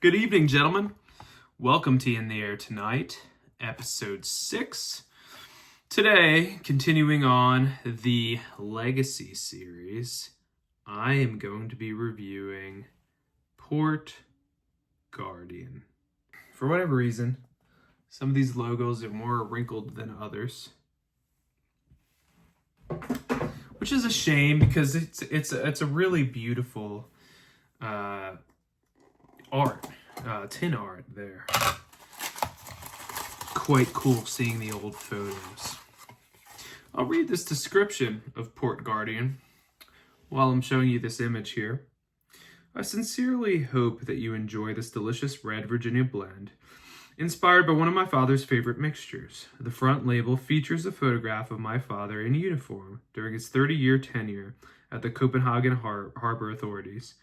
Good evening, gentlemen. Welcome to In the Air Tonight, episode 6. Today, continuing on the Legacy series, I am going to be reviewing Port Guardian. For whatever reason, some of these logos are more wrinkled than others, which is a shame because it's a really beautiful art, tin art there. Quite cool seeing the old photos. I'll read this description of Port Guardian while I'm showing you this image here. I sincerely hope that you enjoy this delicious red Virginia blend, inspired by one of my father's favorite mixtures. The front label features a photograph of my father in uniform during his 30-year tenure at the Copenhagen Harbor authorities.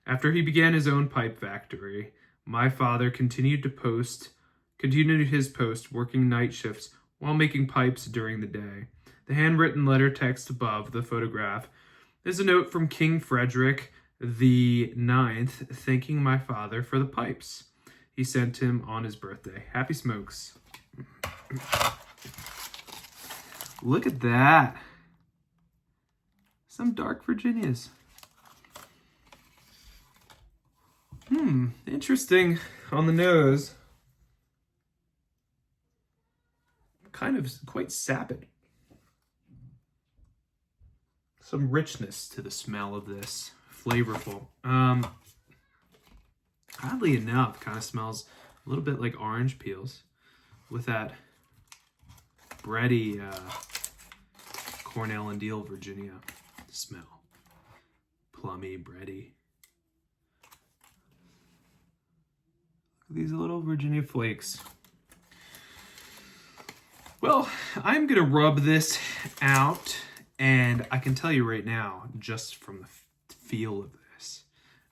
After he began his own pipe factory, my father continued his post working night shifts while making pipes during the day. The handwritten letter text above the photograph is a note from King Frederick the Ninth thanking my father for the pipes he sent him on his birthday. Happy smokes. Look at that. Some dark Virginias. Interesting on the nose. Kind of quite sapid. Some richness to the smell of this. Flavorful. Oddly enough, kind of smells a little bit like orange peels with that bready Cornell and Deal Virginia smell. Plummy, bready. These little Virginia flakes. Well, I'm going to rub this out, and I can tell you right now, just from the feel of this,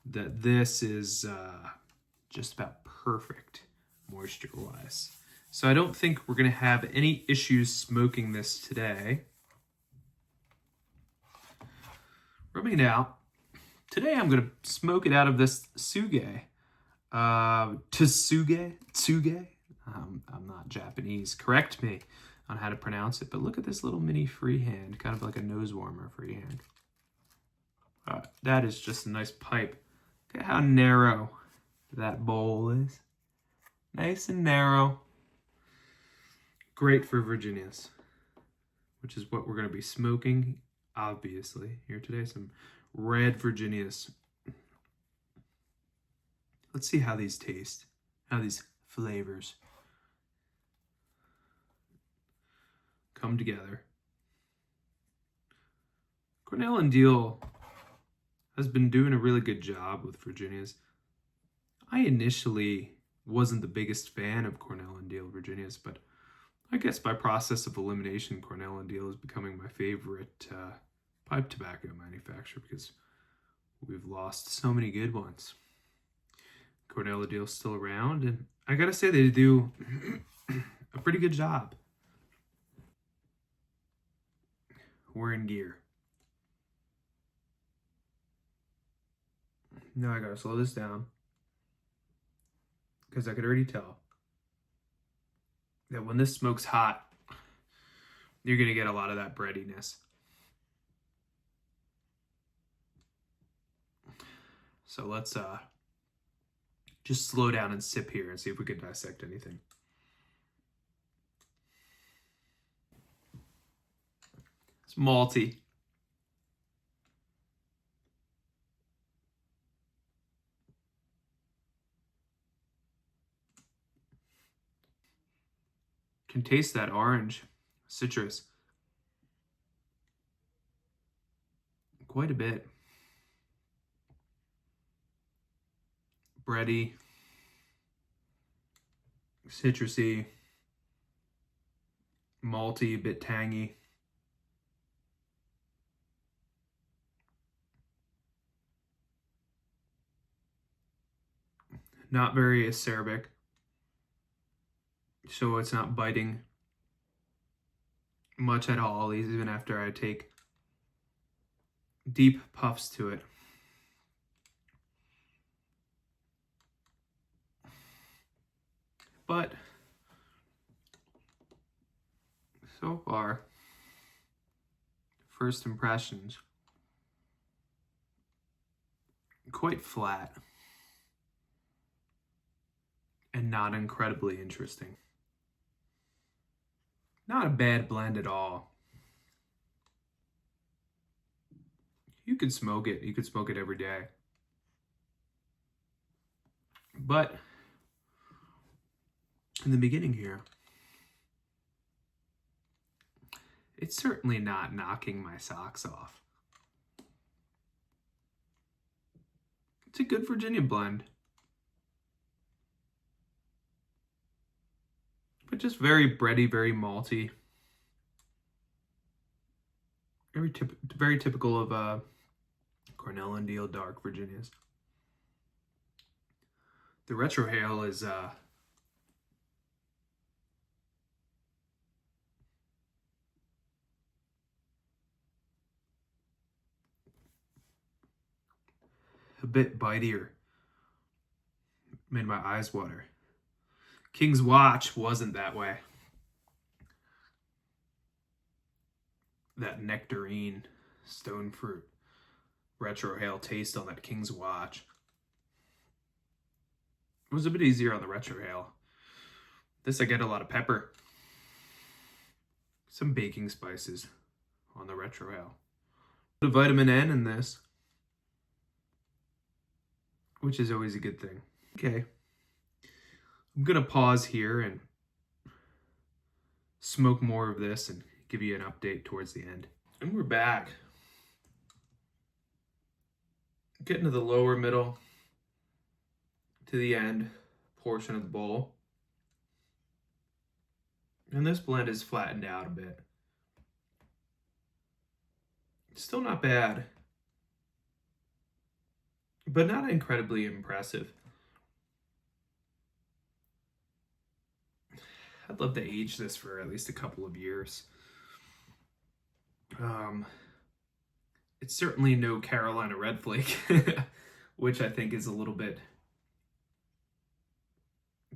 that this is just about perfect moisture-wise. So I don't think we're going to have any issues smoking this today. Rubbing it out. Today I'm going to smoke it out of this Tsuge. Tsuge. I'm not Japanese. Correct me on how to pronounce it. But look at this little mini freehand, kind of like a nose warmer freehand. That is just a nice pipe. Look at how narrow that bowl is. Nice and narrow. Great for Virginias, which is what we're going to be smoking, obviously, here today. Some red Virginias. Let's see how these taste, how these flavors come together. Cornell and Deal has been doing a really good job with Virginias. I initially wasn't the biggest fan of Cornell and Deal Virginias, but I guess by process of elimination, Cornell and Deal is becoming my favorite pipe tobacco manufacturer because we've lost so many good ones. Cornell and Deal's still around, and I gotta say they do a pretty good job. We're in gear. Now I gotta slow this down because I could already tell that when this smoke's hot, you're gonna get a lot of that breadiness. So let's just slow down and sip here and see if we can dissect anything. It's malty. Can taste that orange citrus quite a bit. Bready, citrusy, malty, a bit tangy. Not very acerbic, so it's not biting much at all, even after I take deep puffs to it. but so far, first impressions, quite flat and not incredibly interesting. Not a bad blend at all. You could smoke it. You could smoke it every day. But in the beginning here, it's certainly not knocking my socks off. It's a good Virginia blend. But just very bready, very malty. Very typical of Cornell and Deal dark Virginias. The retrohale is a bit bitier. Made my eyes water. King's Watch wasn't that way. That nectarine stone fruit retrohale taste on that King's Watch. It was a bit easier on the retrohale. This I get a lot of pepper. Some baking spices on the retrohale. The vitamin N in this, which is always a good thing. Okay. I'm gonna pause here and smoke more of this and give you an update towards the end. And we're back. Getting to the lower middle to the end portion of the bowl. And this blend is flattened out a bit. Still not bad, but not incredibly impressive. I'd love to age this for at least a couple of years. It's certainly no Carolina Red Flake, which I think is a little bit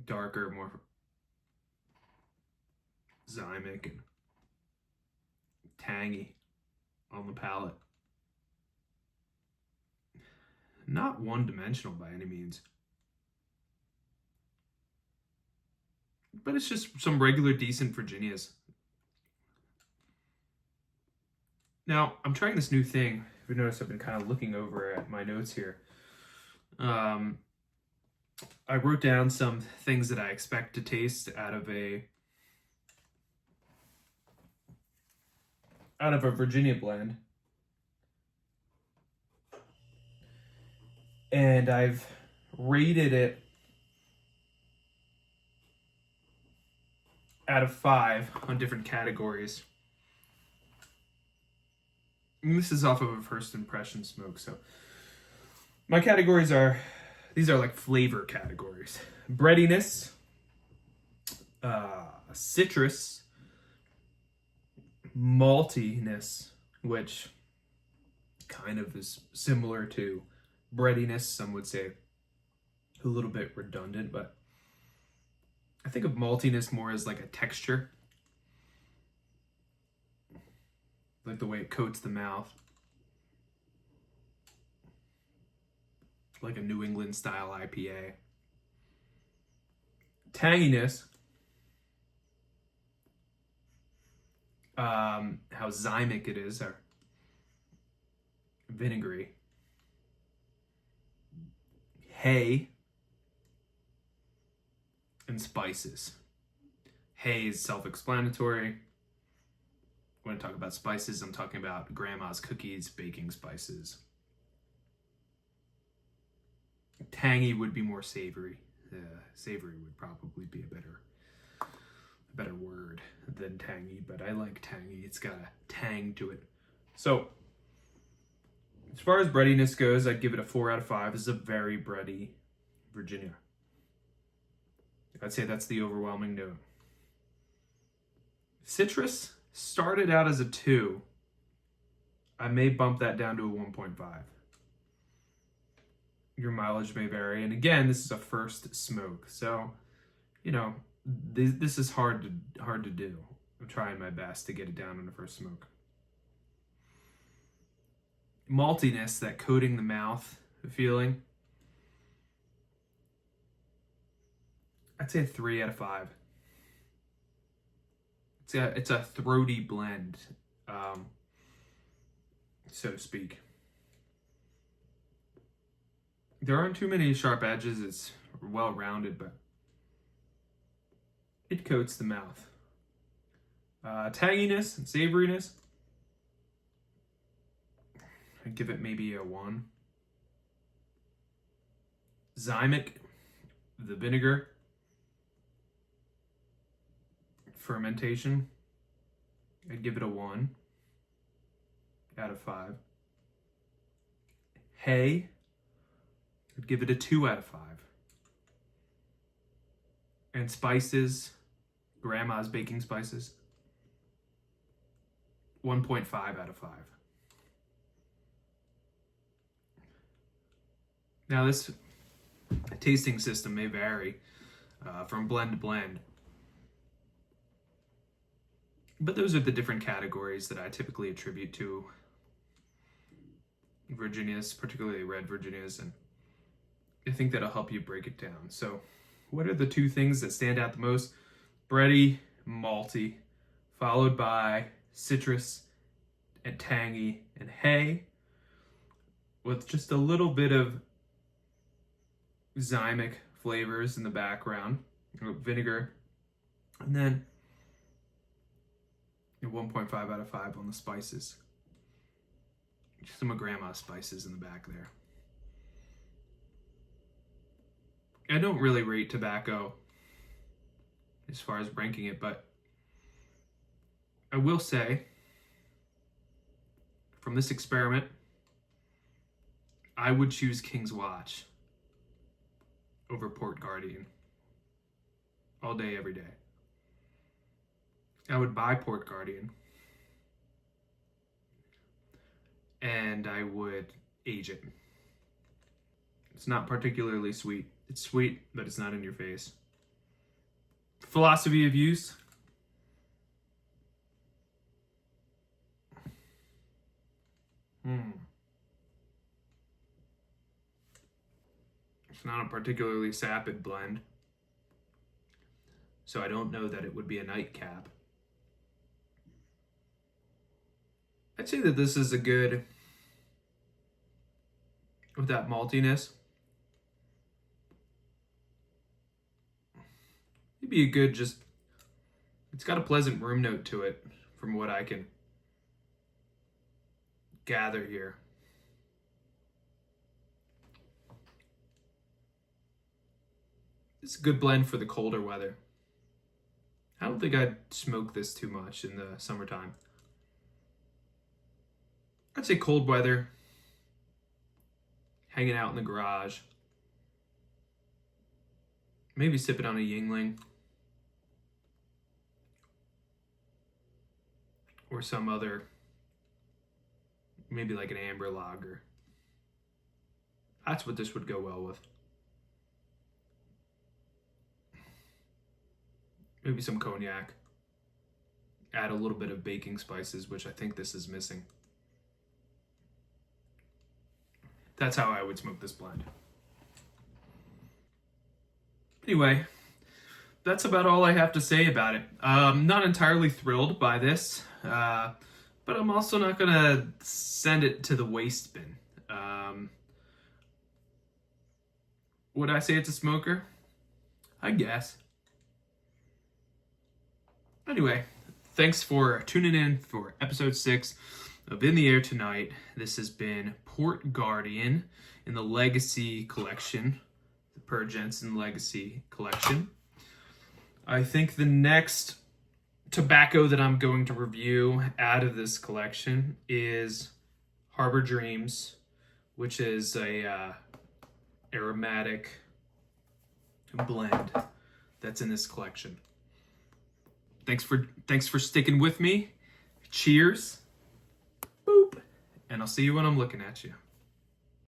darker, more zymic and tangy on the palate. Not one-dimensional by any means. But it's just some regular decent Virginias. Now, I'm trying this new thing. If you notice, I've been kind of looking over at my notes here. I wrote down some things that I expect to taste out of a Virginia blend. And I've rated it out of 5 on different categories. And this is off of a first impression smoke, so my categories are, these are like flavor categories. Breadiness, citrus, maltiness, which kind of is similar to breadiness, some would say a little bit redundant, but I think of maltiness more as like a texture, like the way it coats the mouth, like a New England style IPA. Tanginess, how zymic it is, or vinegary. Hay and spices. Hay is self-explanatory. When I talk about spices, I'm talking about grandma's cookies, baking spices. Tangy would be more savory. Savory would probably be a better word than tangy, but I like tangy. It's got a tang to it. So, as far as breadiness goes, I'd give it a 4 out of 5. This is a very bready Virginia. I'd say that's the overwhelming note. Citrus started out as a 2. I may bump that down to a 1.5. Your mileage may vary. And again, this is a first smoke. So, you know, this is hard to do. I'm trying my best to get it down on the first smoke. Maltiness, that coating the mouth feeling. I'd say a 3 out of 5. It's a throaty blend, so to speak. There aren't too many sharp edges. It's well rounded, but it coats the mouth. Tanginess and savoriness, I'd give it maybe a 1. Zymic, the vinegar, fermentation, I'd give it a 1 out of 5. Hay, I'd give it a 2 out of 5. And spices, grandma's baking spices, 1.5 out of 5. Now this tasting system may vary from blend to blend, but those are the different categories that I typically attribute to Virginias, particularly red Virginias, and I think that'll help you break it down. So what are the two things that stand out the most? Bready, malty, followed by citrus and tangy and hay, with just a little bit of zymic flavors in the background, vinegar, and then 1.5 out of 5 on the spices. Some of grandma's spices in the back there. I don't really rate tobacco as far as ranking it, but I will say from this experiment, I would choose King's Watch over Port Guardian all day, every day. I would buy Port Guardian and I would age it. It's not particularly sweet. It's sweet, but it's not in your face. Philosophy of use. It's not a particularly sapid blend, so I don't know that it would be a nightcap. I'd say that this is a good, with that maltiness, it'd be a good it's got a pleasant room note to it from what I can gather here. It's a good blend for the colder weather. I don't think I'd smoke this too much in the summertime. I'd say cold weather, hanging out in the garage, maybe sip it on a Yingling or some other, maybe like an amber lager. That's what this would go well with. Maybe some cognac. Add a little bit of baking spices, which I think this is missing. That's how I would smoke this blend. Anyway, that's about all I have to say about it. Not entirely thrilled by this, but I'm also not gonna send it to the waste bin. Would I say it's a smoker? I guess. Anyway, thanks for tuning in for episode 6 of In the Air Tonight. This has been Port Guardian in the Legacy Collection, the Per Jensen Legacy Collection. I think the next tobacco that I'm going to review out of this collection is Harbor Dreams, which is a aromatic blend that's in this collection. Thanks for sticking with me. Cheers. Boop. And I'll see you when I'm looking at you.